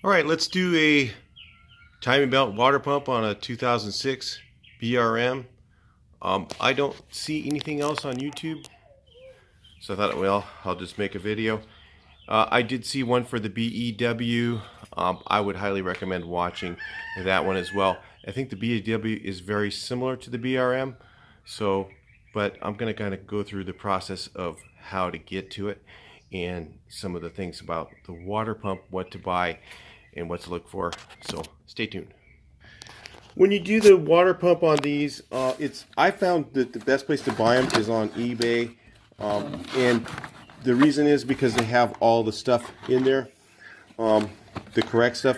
All right, let's do a timing belt water pump on a 2006 BRM. I don't see anything else on YouTube, so I thought, well, I'll just make a video. I did see one for the BEW. I would highly recommend watching that one as well. I think the BEW is very similar to the BRM, but I'm going to kind of go through the process of how to get to it and some of the things about the water pump, what to buy and what to look for. So stay tuned. When you do the water pump on these, I found that the best place to buy them is on eBay, and the reason is because they have all the stuff in there, the correct stuff.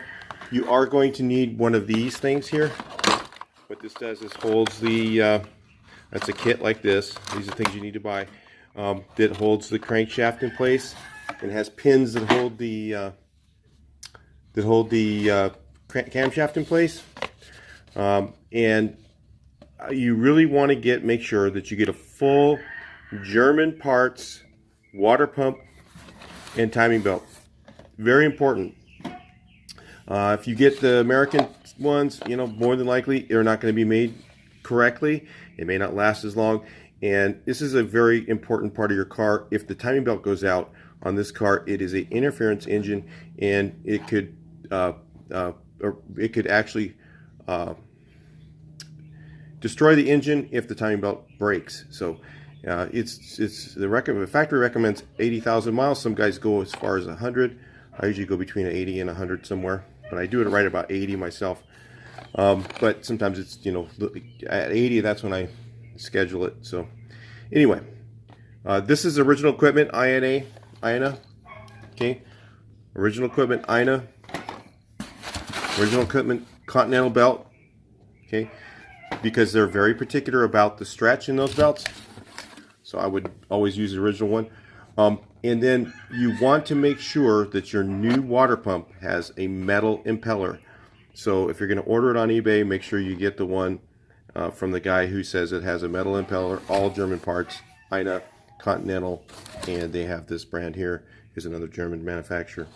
You are going to need one of these things here. What this does is holds the, that's a kit like this. These are things you need to buy. That holds the crankshaft in place and has pins that hold the camshaft in place. And you really want to make sure that you get a full German parts water pump and timing belt. Very important. If you get the American ones, more than likely they're not going to be made correctly. It may not last as long. And this is a very important part of your car. If the timing belt goes out on this car, it is an interference engine, and it could actually destroy the engine if the timing belt breaks. So the factory recommends 80,000 miles. Some guys go as far as 100. I usually go between 80 and 100 somewhere, but I do it right about 80 myself. But sometimes it's at 80, that's when I schedule it. So anyway, this is original equipment, INA, okay, original equipment, INA, original equipment, Continental belt, okay, because they're very particular about the stretch in those belts. So I would always use the original one. And then you want to make sure that your new water pump has a metal impeller. So if you're going to order it on eBay, make sure you get the one from the guy who says it has a metal impeller, all German parts, INA, Continental, and they have this brand here, is another German manufacturer.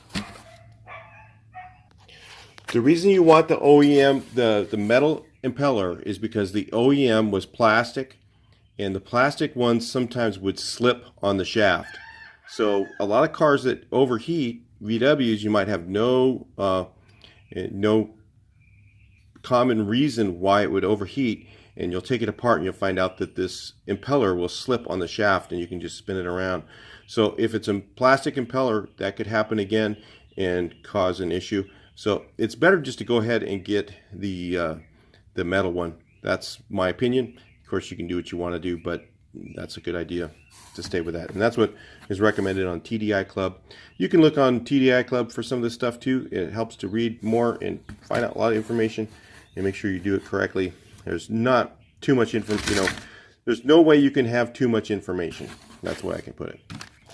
The reason you want the OEM, the metal impeller, is because the OEM was plastic, and the plastic ones sometimes would slip on the shaft. So a lot of cars that overheat, VWs, you might have no common reason why it would overheat, and you'll take it apart and you'll find out that this impeller will slip on the shaft and you can just spin it around. So if it's a plastic impeller, that could happen again and cause an issue. So it's better just to go ahead and get the metal one. That's my opinion. Of course, you can do what you want to do, but that's a good idea to stay with that. And that's what is recommended on TDI Club. You can look on TDI Club for some of this stuff too. It helps to read more and find out a lot of information and make sure you do it correctly. There's not too much information, there's no way you can have too much information. That's the way I can put it.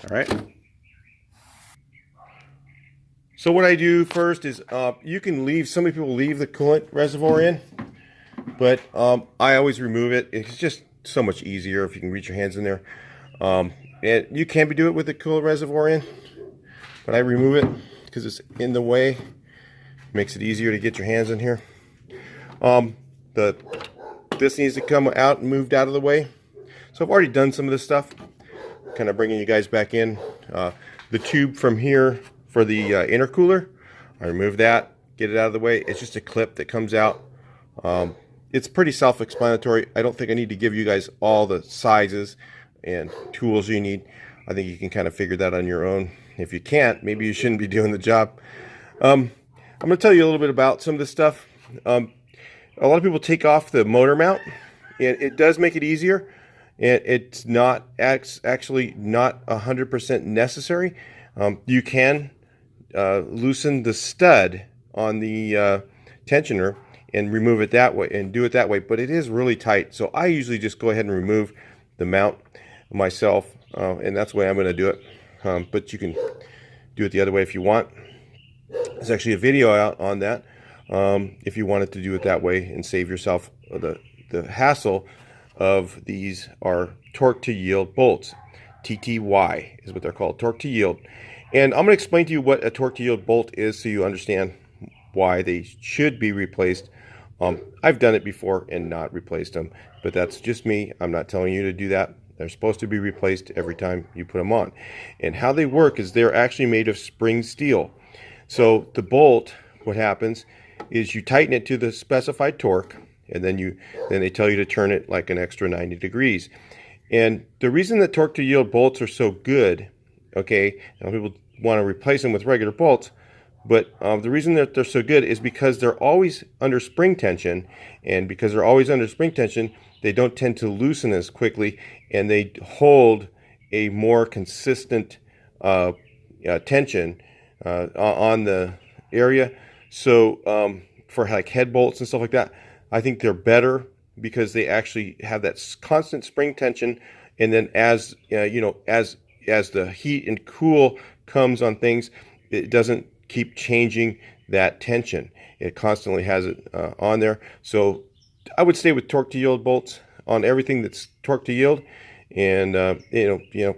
All right. So what I do first is, you can leave, some people leave the coolant reservoir in, but I always remove it. It's just so much easier if you can reach your hands in there. And you can do it with the coolant reservoir in, but I remove it because it's in the way. Makes it easier to get your hands in here. This needs to come out and moved out of the way. So I've already done some of this stuff, kind of bringing you guys back in. The tube from here for the intercooler, I remove that, get it out of the way. It's just a clip that comes out. It's pretty self-explanatory. I don't think I need to give you guys all the sizes and tools you need. I think you can kind of figure that on your own. If you can't, maybe you shouldn't be doing the job. I'm going to tell you a little bit about some of this stuff. A lot of people take off the motor mount, and it does make it easier, and it's not actually not 100% necessary. You can loosen the stud on the tensioner and remove it that way and do it that way, but it is really tight. So I usually just go ahead and remove the mount myself, and that's the way I'm going to do it. But you can do it the other way if you want. There's actually a video out on that. If you wanted to do it that way and save yourself the hassle of these are torque to yield bolts. TTY is what they're called, torque to yield. And I'm going to explain to you what a torque to yield bolt is so you understand why they should be replaced. I've done it before and not replaced them, but that's just me. I'm not telling you to do that. They're supposed to be replaced every time you put them on. And how they work is they're actually made of spring steel. So the bolt, what happens is you tighten it to the specified torque, and then they tell you to turn it like an extra 90 degrees. And the reason that torque to yield bolts are so good, okay, now people want to replace them with regular bolts, but the reason that they're so good is because they're always under spring tension, and because they're always under spring tension, they don't tend to loosen as quickly, and they hold a more consistent tension on the area. So for like head bolts and stuff like that, I think they're better because they actually have that constant spring tension, and then as as the heat and cool comes on things, it doesn't keep changing that tension. It constantly has it on there. So I would stay with torque to yield bolts on everything that's torque to yield, and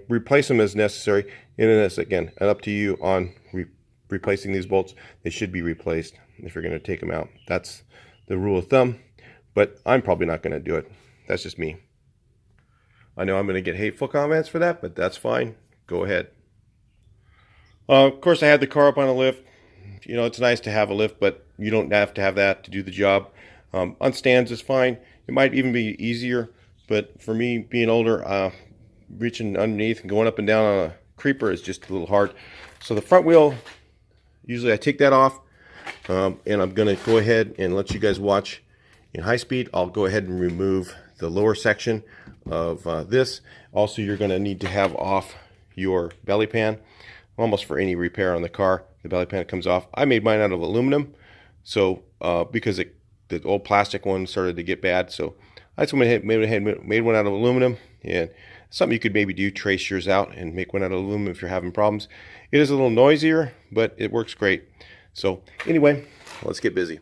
replace them as necessary. And then it's again up to you on replacing these bolts. They should be replaced if you're going to take them out. That's the rule of thumb, but I'm probably not going to do it. That's just me. I know I'm going to get hateful comments for that, but that's fine. Go ahead. Of course, I had the car up on a lift. It's nice to have a lift, but you don't have to have that to do the job. On stands is fine. It might even be easier, but for me, being older, reaching underneath and going up and down on a creeper is just a little hard. So the front wheel, usually I take that off, and I'm going to go ahead and let you guys watch in high speed. I'll go ahead and remove the lower section of this. Also, you're going to need to have off your belly pan. Almost for any repair on the car, the belly pan comes off. I made mine out of aluminum, so because the old plastic one started to get bad, so I just made one out of aluminum. And something you could maybe do, trace yours out and make one out of aluminum if you're having problems. It is a little noisier, but it works great. So anyway, let's get busy.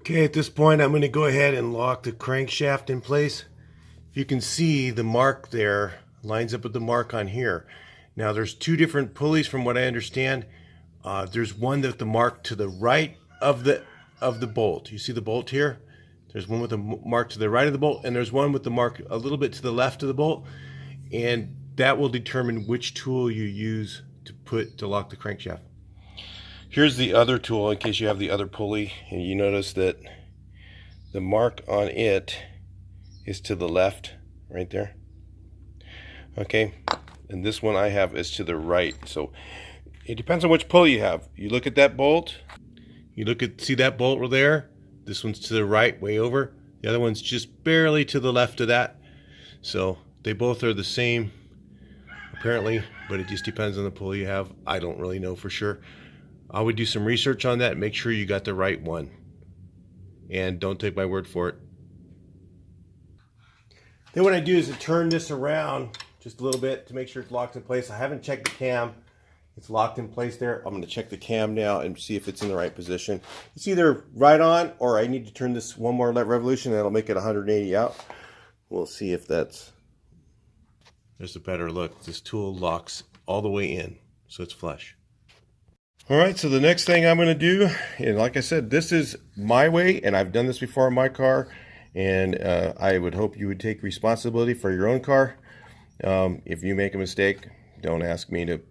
Okay, at this point, I'm going to go ahead and lock the crankshaft in place. You can see the mark there lines up with the mark on here. Now, there's two different pulleys from what I understand. There's one that the mark to the right of the bolt. You see the bolt here? There's one with the mark to the right of the bolt, and there's one with the mark a little bit to the left of the bolt. And that will determine which tool you use to lock the crankshaft. Here's the other tool in case you have the other pulley, and you notice that the mark on it is to the left right there. Okay, and this one I have is to the right. So it depends on which pulley you have. You look at that bolt, see that bolt right there? This one's to the right, way over. The other one's just barely to the left of that. So they both are the same, apparently, but it just depends on the pulley you have. I don't really know for sure. I would do some research on that and make sure you got the right one. And don't take my word for it. Then what I do is I turn this around just a little bit to make sure it's locked in place. I haven't checked the cam. It's locked in place there. I'm going to check the cam now and see if it's in the right position. It's either right on, or I need to turn this one more revolution and that'll make it 180 out. We'll see if that's... There's a better look. This tool locks all the way in, so it's flush. All right, so the next thing I'm going to do, and like I said, this is my way, and I've done this before in my car, and I would hope you would take responsibility for your own car. If you make a mistake, don't ask me to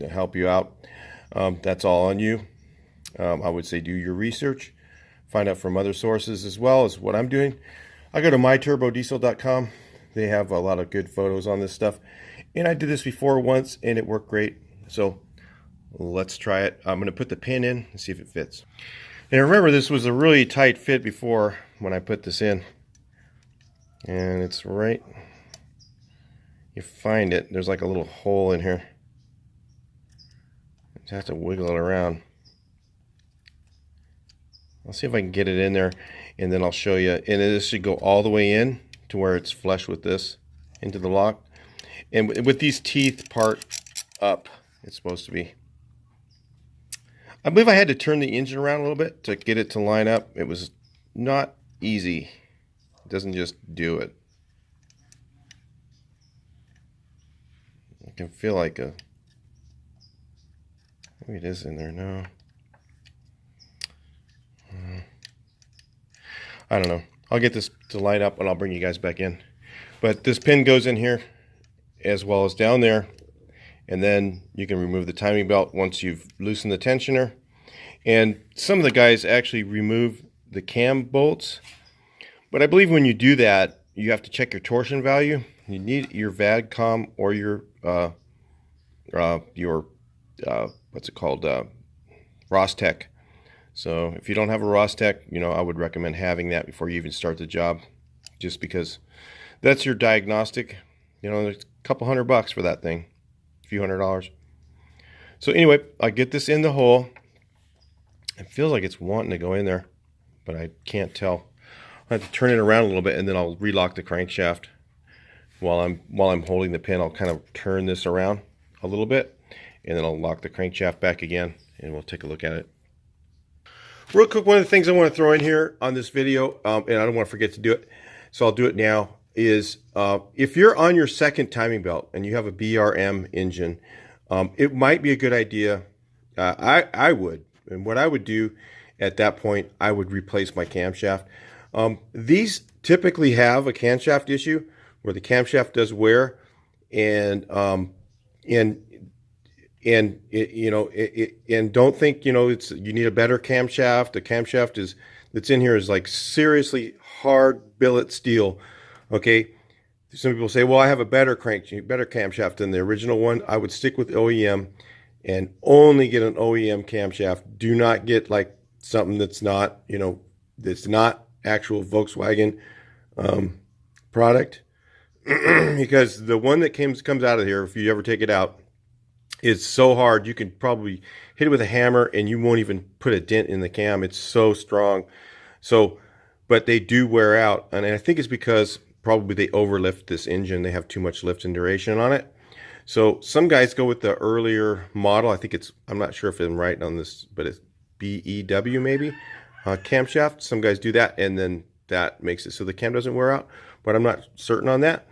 help you out. That's all on you. I would say do your research, find out from other sources as well as what I'm doing. I go to myturbodiesel.com. They have a lot of good photos on this stuff, and I did this before once and it worked great. So let's try it. I'm going to put the pin in and see if it fits. And remember, this was a really tight fit before when I put this in, and it's right, you find it, there's like a little hole in here. Just have to wiggle it around. I'll see if I can get it in there, and then I'll show you. And this should go all the way in to where it's flush with this into the lock. And with these teeth part up, it's supposed to be. I believe I had to turn the engine around a little bit to get it to line up. It was not easy. It doesn't just do it. I can feel like a... Maybe it is in there now. I don't know. I'll get this to line up and I'll bring you guys back in. But this pin goes in here as well as down there. And then you can remove the timing belt once you've loosened the tensioner. And some of the guys actually remove the cam bolts. But I believe when you do that, you have to check your torsion value. You need your VADCOM or your what's it called, Rostec. So if you don't have a Rostec, you know, I would recommend having that before you even start the job, just because that's your diagnostic. You know, there's a couple $100 for that thing, a few $100. So anyway, I get this in the hole. It feels like it's wanting to go in there, but I can't tell. I have to turn it around a little bit, and then I'll relock the crankshaft. While I'm holding the pin, I'll kind of turn this around a little bit, and then I'll lock the crankshaft back again, and we'll take a look at it. Real quick, one of the things I want to throw in here on this video, and I don't want to forget to do it, so I'll do it now, is if you're on your second timing belt and you have a BRM engine, it might be a good idea. I would, and what I would do at that point, I would replace my camshaft. These typically have a camshaft issue where the camshaft does wear, and don't think, you know, you need a better camshaft. The camshaft that's in here is like seriously hard billet steel. Okay, some people say, well, I have a better camshaft than the original one. I would stick with OEM and only get an OEM camshaft. Do not get like something that's not, you know, that's not actual Volkswagen product, because the one that comes out of here, if you ever take it out, it's so hard you can probably hit it with a hammer and you won't even put a dent in the cam. It's so strong. So, but they do wear out, and I think it's because probably they overlift this engine. They have too much lift and duration on it. So some guys go with the earlier model. I think it's, I'm not sure if I'm right on this, but it's BEW maybe, camshaft. Some guys do that, and then that makes it so the cam doesn't wear out, but I'm not certain on that.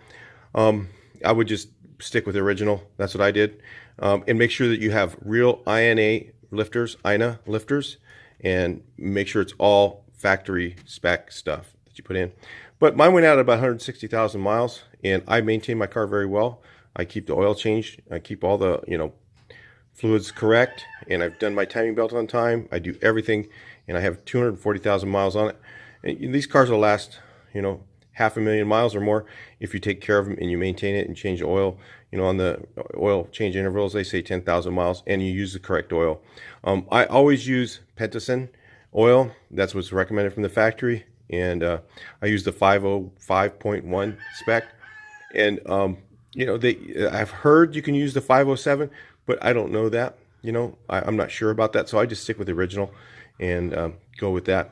I would just stick with the original. That's what I did. And make sure that you have real INA lifters, and make sure it's all factory spec stuff that you put in. But mine went out at about 160,000 miles, and I maintain my car very well. I keep the oil changed. I keep all the, you know, fluids correct, and I've done my timing belt on time. I do everything, and I have 240,000 miles on it. And these cars will last, you know, 500,000 miles or more if you take care of them and you maintain it and change the oil. You know, on the oil change intervals, they say 10,000 miles, and you use the correct oil. I always use Pentacin oil. That's what's recommended from the factory, and I use the 505.1 spec. And you know, I've heard you can use the 507, but I don't know that. You know, I'm not sure about that, so I just stick with the original and go with that.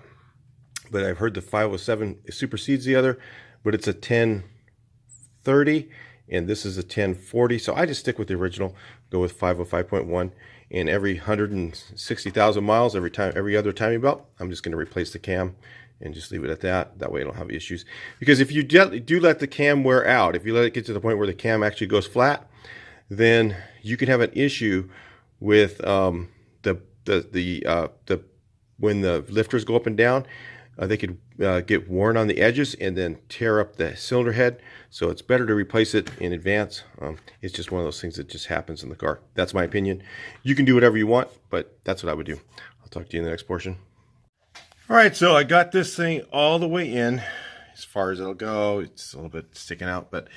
But I've heard the 507 supersedes the other, but it's a 1030 and this is a 1040, so I just stick with the original, go with 505.1. And every 160,000 miles, every other timing belt, I'm just going to replace the cam and just leave it at that. That way I don't have issues. Because if you do let the cam wear out, if you let it get to the point where the cam actually goes flat, then you can have an issue with when the lifters go up and down. They could get worn on the edges and then tear up the cylinder head. So it's better to replace it in advance. It's just one of those things that just happens in the car. That's my opinion. You can do whatever you want, but that's what I would do. I'll talk to you in the next portion. All right, so I got this thing all the way in as far as it'll go. It's a little bit sticking out, but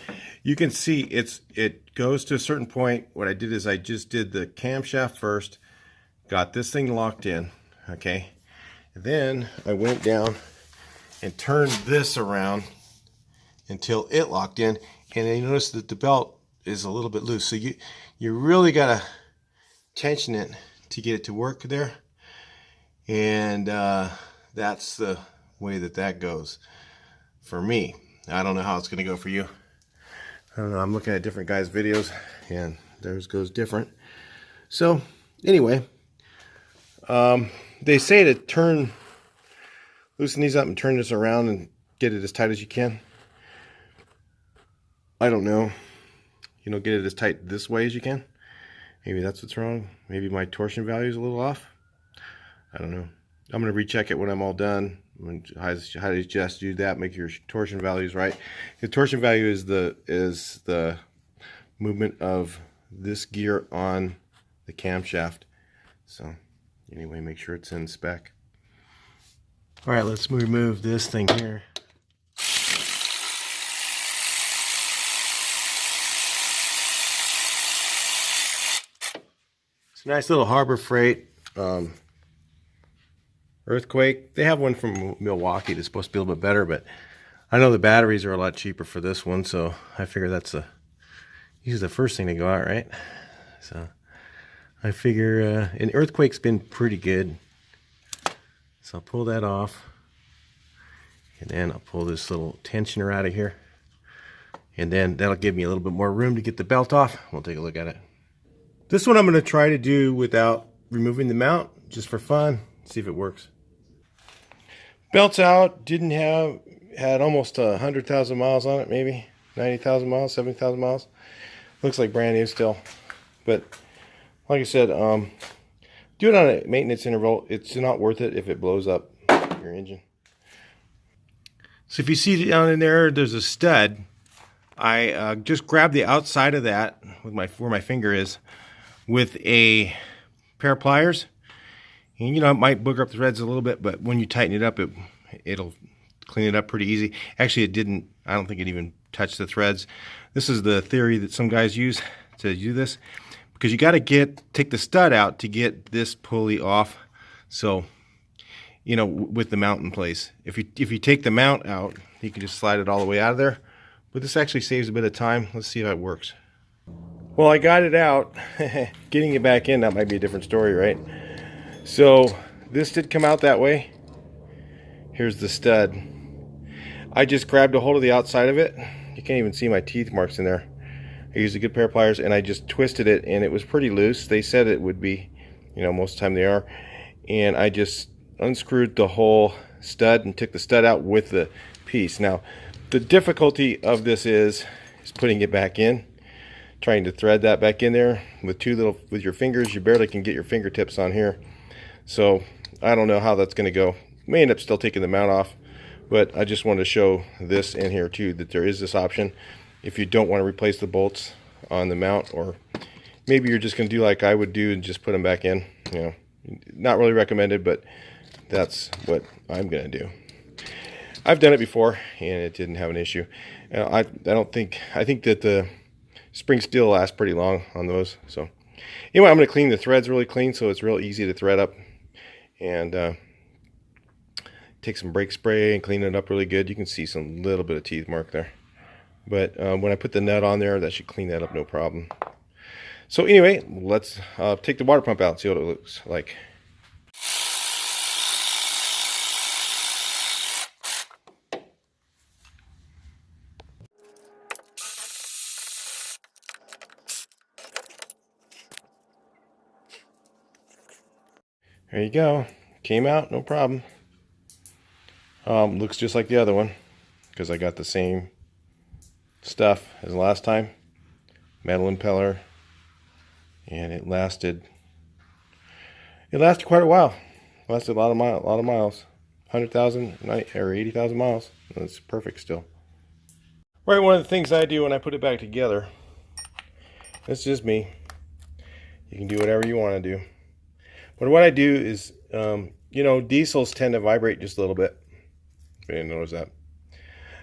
you can see it goes to a certain point. What I did is I just did the camshaft first, got this thing locked in, okay? Then I went down and turned this around until it locked in, and then you notice that the belt is a little bit loose. So you really gotta tension it to get it to work there, and that's the way that goes for me. I don't know how it's gonna go for you. I don't know. I'm looking at different guys' videos, and theirs goes different. So anyway. They say to loosen these up and turn this around and get it as tight as you can. I don't know. You know, get it as tight this way as you can. Maybe that's what's wrong. Maybe my torsion value is a little off. I don't know. I'm going to recheck it when I'm all done. How do you just do that? Make your torsion values right. The torsion value is the movement of this gear on the camshaft. So anyway, make sure it's in spec. All right, let's remove this thing here. It's a nice little Harbor Freight Earthquake. They have one from Milwaukee that's supposed to be a little bit better, but I know the batteries are a lot cheaper for this one, so I figure that's usually the first thing to go out, right? So I figure an Earthquake's been pretty good. So I'll pull that off, and then I'll pull this little tensioner out of here, and then that'll give me a little bit more room to get the belt off. We'll take a look at it. This one I'm going to try to do without removing the mount, just for fun, see if it works. Belt's out. Had almost 100,000 miles on it, maybe 90,000 miles, 70,000 miles. Looks like brand new still, but like I said, do it on a maintenance interval. It's not worth it if it blows up your engine. So if you see down in there, there's a stud. I just grabbed the outside of that with where my finger is with a pair of pliers. And you know, it might booger up the threads a little bit, but when you tighten it up, it'll clean it up pretty easy. Actually, it didn't. I don't think it even touched the threads. This is the theory that some guys use to do this, because you got to take the stud out to get this pulley off. So, you know, with the mount in place. If you take the mount out, you can just slide it all the way out of there. But this actually saves a bit of time. Let's see if it works. Well, I got it out. Getting it back in, that might be a different story, right? So this did come out that way. Here's the stud. I just grabbed a hold of the outside of it. You can't even see my teeth marks in there. I used a good pair of pliers and I just twisted it, and it was pretty loose. They said it would be, you know, most of the time they are. And I just unscrewed the whole stud and took the stud out with the piece. Now, the difficulty of this is putting it back in. Trying to thread that back in there with with your fingers. You barely can get your fingertips on here. So I don't know how that's going to go. May end up still taking the mount off, but I just wanted to show this in here too, that there is this option if you don't want to replace the bolts on the mount, or maybe you're just going to do like I would do and just put them back in. You know, not really recommended, but that's what I'm going to do. I've done it before and it didn't have an issue. I think that the spring steel lasts pretty long on those. So anyway, I'm going to clean the threads really clean so it's real easy to thread up, and take some brake spray and clean it up really good. You can see some little bit of teeth mark there, but when I put the nut on there, that should clean that up no problem. So anyway, let's take the water pump out and see what it looks like. There you go. Came out, no problem. Looks just like the other one because I got the same stuff as last time. Metal impeller, and it lasted quite a while. It lasted a lot of miles. 100,000 or 80,000 miles. That's perfect still. Right, one of the things I do when I put it back together, it's just me. You can do whatever you want to do. But what I do is, you know, diesels tend to vibrate just a little bit. If you didn't notice that.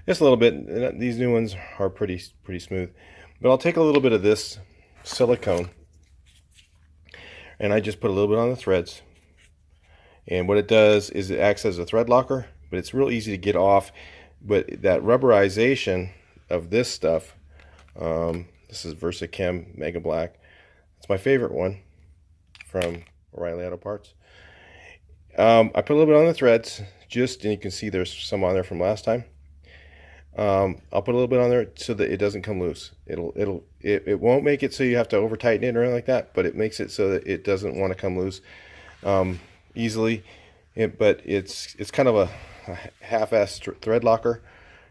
Just a little bit. These new ones are pretty smooth. But I'll take a little bit of this silicone, and I just put a little bit on the threads. And what it does is it acts as a thread locker, but it's real easy to get off. But that rubberization of this stuff, this is VersaChem Mega Black. It's my favorite one from O'Reilly Auto Parts. I put a little bit on the threads, and you can see there's some on there from last time. I'll put a little bit on there so that it doesn't come loose. It won't make it so you have to over tighten it or anything like that, but it makes it so that it doesn't want to come loose easily. But it's kind of a half-assed thread locker.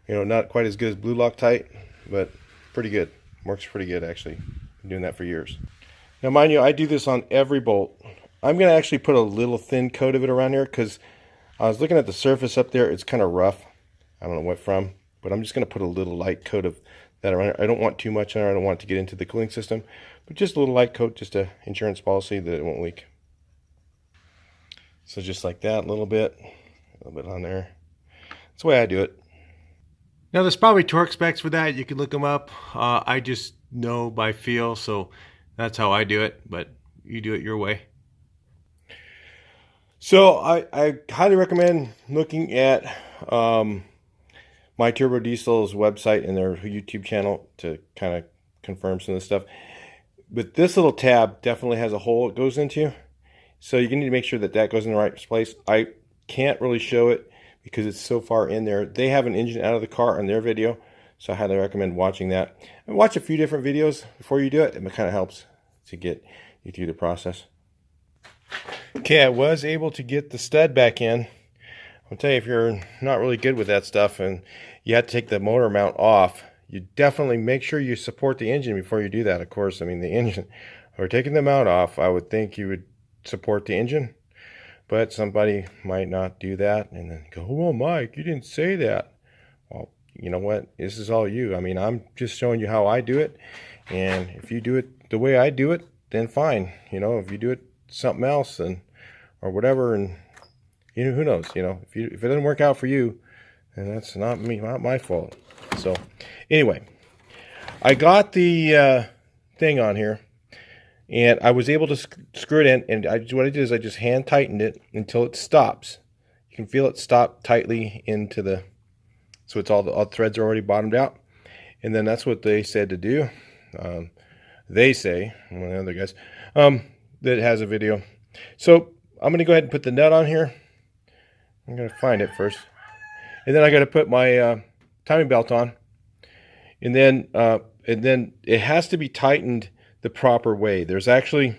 You know, not quite as good as Blue Loctite, but pretty good. Works pretty good actually. Been doing that for years. Now mind you, I do this on every bolt. I'm going to actually put a little thin coat of it around here because I was looking at the surface up there. It's kind of rough. I don't know what from, but I'm just going to put a little light coat of that around here. I don't want too much in there. I don't want it to get into the cooling system, but just a little light coat, just an insurance policy that it won't leak. So just like that, a little bit on there. That's the way I do it. Now there's probably torque specs for that. You can look them up. I just know by feel, so that's how I do it, but you do it your way. So I highly recommend looking at my Turbo Diesel's website and their YouTube channel to kind of confirm some of this stuff. But this little tab definitely has a hole it goes into, so you need to make sure that that goes in the right place. I can't really show it because it's so far in there. They have an engine out of the car on their video, so I highly recommend watching that. And watch a few different videos before you do it. It kind of helps to get you through the process. Okay, I was able to get the stud back in. I'll tell you, if you're not really good with that stuff and you have to take the motor mount off, you definitely make sure you support the engine before you do that. Of course, I mean the engine, or taking the mount off, I would think you would support the engine, but somebody might not do that and then go, "Oh, Mike, you didn't say that." Well, you know what? This is all you. I mean, I'm just showing you how I do it, and if you do it the way I do it, then fine. You know, if you do it something else and or whatever, and you know, who knows? You know, if it doesn't work out for you, then that's not me, not my fault. So anyway, I got the thing on here, and I was able to screw it in. And what I did is I just hand tightened it until it stops. You can feel it stop tightly into the, so it's all the threads are already bottomed out. And then that's what they said to do. They say, one of the other guys, that has a video. So I'm going to go ahead and put the nut on here. I'm going to find it first. And then I got to put my timing belt on. And then it has to be tightened the proper way. There's actually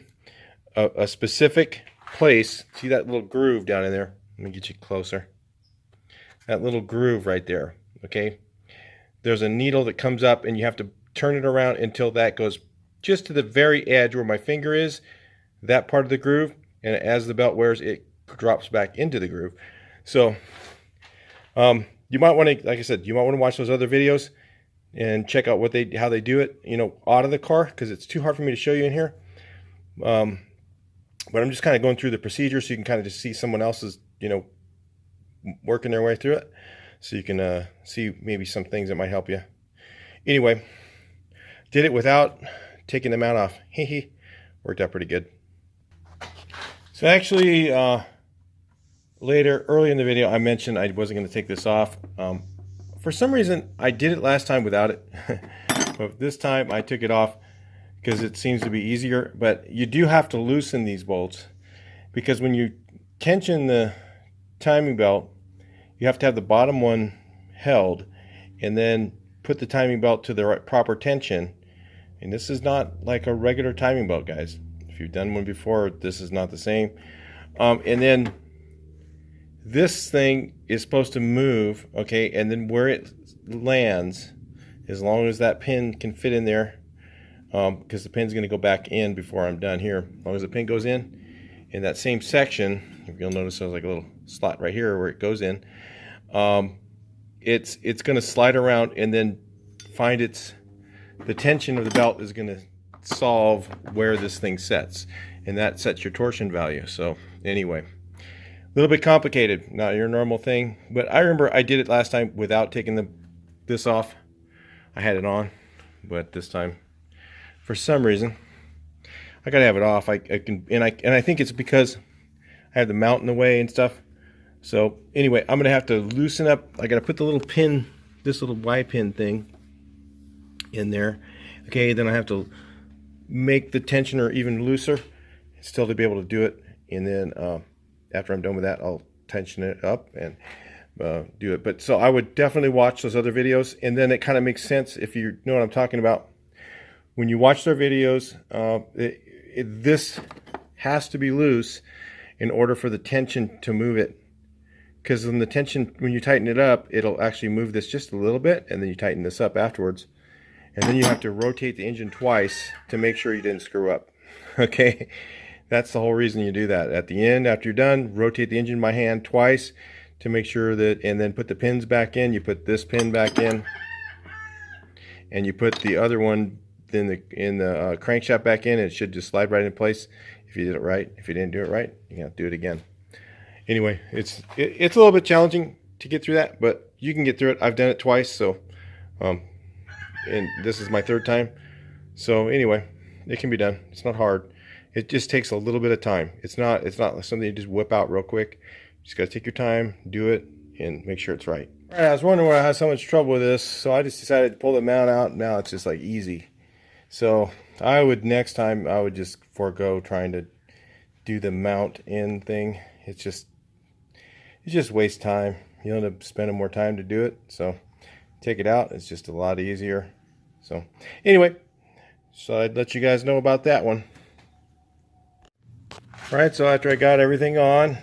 a specific place. See that little groove down in there? Let me get you closer. That little groove right there. Okay. There's a needle that comes up and you have to turn it around until that goes just to the very edge where my finger is, that part of the groove, and as the belt wears, it drops back into the groove. So you might want to, like I said, you might want to watch those other videos and check out how they do it, you know, out of the car, because it's too hard for me to show you in here. But I'm just kind of going through the procedure so you can kind of just see someone else's, you know, working their way through it. so you can see maybe some things that might help you. Anyway, did it without taking the mount off. Worked out pretty good. So actually, early in the video, I mentioned I wasn't going to take this off. For some reason, I did it last time without it. But this time I took it off because it seems to be easier. But you do have to loosen these bolts, because when you tension the timing belt, you have to have the bottom one held and then put the timing belt to the proper tension. And this is not like a regular timing belt, guys. If you've done one before, this is not the same. And then this thing is supposed to move, okay, and then where it lands, as long as that pin can fit in there, because the pin's going to go back in before I'm done here. As long as the pin goes in that same section, if you'll notice there's like a little slot right here where it goes in, it's going to slide around and then find the tension of the belt is going to solve where this thing sets, and that sets your torsion value. So anyway, a little bit complicated, not your normal thing, but I remember I did it last time without taking this off. I had it on, but this time, for some reason, I gotta have it off. I think it's because I have the mount in the way and stuff. So anyway, I'm gonna have to loosen up. I gotta put the little pin, this little Y pin thing, in there. Okay, then I have to make the tensioner even looser, still to be able to do it. And then after I'm done with that, I'll tension it up and do it. But so I would definitely watch those other videos, and then it kind of makes sense if you know what I'm talking about. When you watch their videos, this has to be loose in order for the tension to move it, because when you tighten it up, it'll actually move this just a little bit, and then you tighten this up afterwards, and then you have to rotate the engine twice to make sure you didn't screw up. Okay, that's the whole reason you do that. At the end, after you're done, rotate the engine by hand twice to make sure that, and then put the pins back in. You put this pin back in, and you put the other one in the crankshaft back in, and it should just slide right in place if you did it right. If you didn't do it right, you have to do it again. Anyway, it's a little bit challenging to get through that, but you can get through it. I've done it twice, so and this is my third time. So anyway, it can be done. It's not hard. It just takes a little bit of time. It's not something you just whip out real quick. You just got to take your time, do it, and make sure it's right. All right, I was wondering why I had so much trouble with this, so I just decided to pull the mount out. Now it's just like easy. So next time I would just forego trying to do the mount in thing. It just wastes time. You end up spending more time to do it. So take it out. It's just a lot easier. So anyway, so I'd let you guys know about that one. All right, so after I got everything on,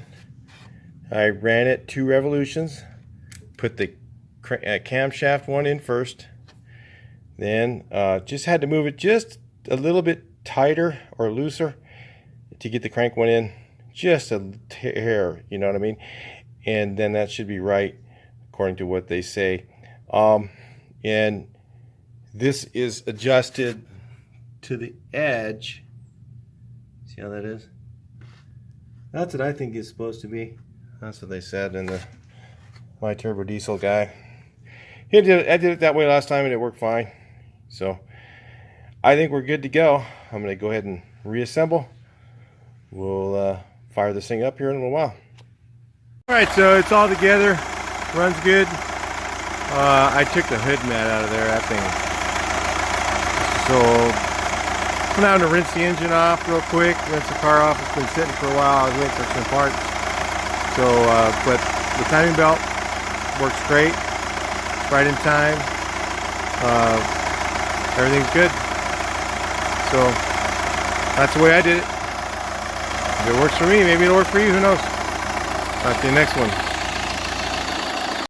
I ran it 2 revolutions, put the camshaft one in first, then just had to move it just a little bit tighter or looser to get the crank one in, just a hair, you know what I mean? And then that should be right according to what they say. And this is adjusted to the edge. See how that is? That's what I think it's supposed to be. That's what they said in my turbo diesel guy. I did it that way last time and it worked fine. So I think we're good to go. I'm going to go ahead and reassemble. We'll fire this thing up here in a little while. Alright, so it's all together. Runs good. I took the hood mat out of there. That thing. So I'm having to rinse the engine off real quick, rinse the car off. It's been sitting for a while. I was waiting for some parts. So, but the timing belt works great. It's right in time. Everything's good. So that's the way I did it. If it works for me, maybe it'll work for you. Who knows? Talk to you next one.